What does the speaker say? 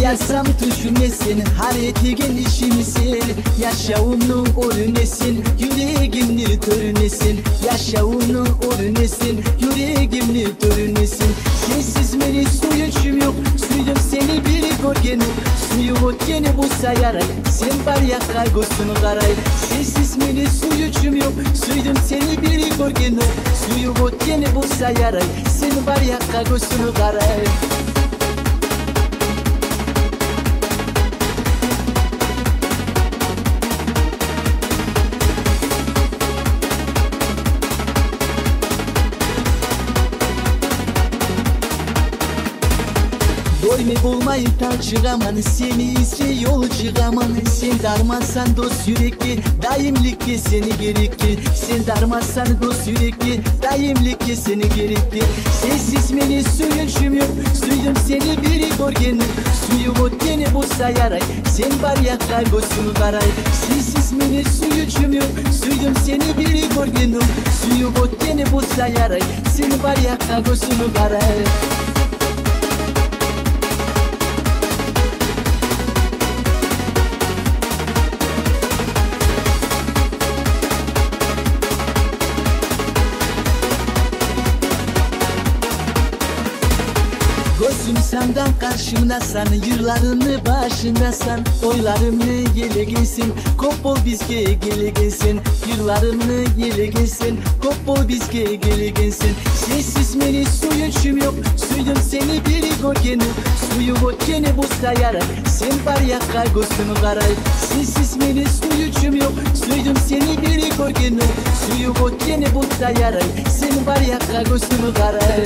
Yazsam düşünmesin, hareketine işimisin. Yaşamını örnesin, yüreğimni törnesin. Yaşamını örnesin, yüreğimni törnesin. Sensiz beni suyum yok, suyum seni biri görgeni. Suyu ötkeni bu sayaray, sen var ya kaygısını karay. Sensiz beni suyum yok, suyum seni biri görgeni. Suyu ötkeni bu sayaray, sen var ya kaygısını karay. Doymu bulmayı tarçıraman, seni izce yol çıraman. Sen darmazsan dost yürekli, daimlikle seni gerekli. Sen darmazsan dost yürekli, daimlikle seni gerekli. Sensiz beni suyum yok, suyum seni biri görgeni. Suyu ötkeni bu sayaray, sen var ya kaygısını karay. Sensiz beni suyum yok, suyum seni biri görgeni. Suyu ötkeni bu sayaray, sen var ya kaygısını karay. Gözüm senden karşımdasan, yıllarını başındasan. Oylarımı yele gelsin, kopol bizge gele gelsin. Yıllarımı yele gelsin, kopol bizge gele gelsin. Sensiz beni suyum yok, suyum seni biri görgeni. Suyu ötkeni bu sayaray, sen var ya kaygısını karay. Sensiz beni suyum yok, suyum seni biri görgeni. Suyu ötkeni bu sayaray, sen var ya kaygısını karay.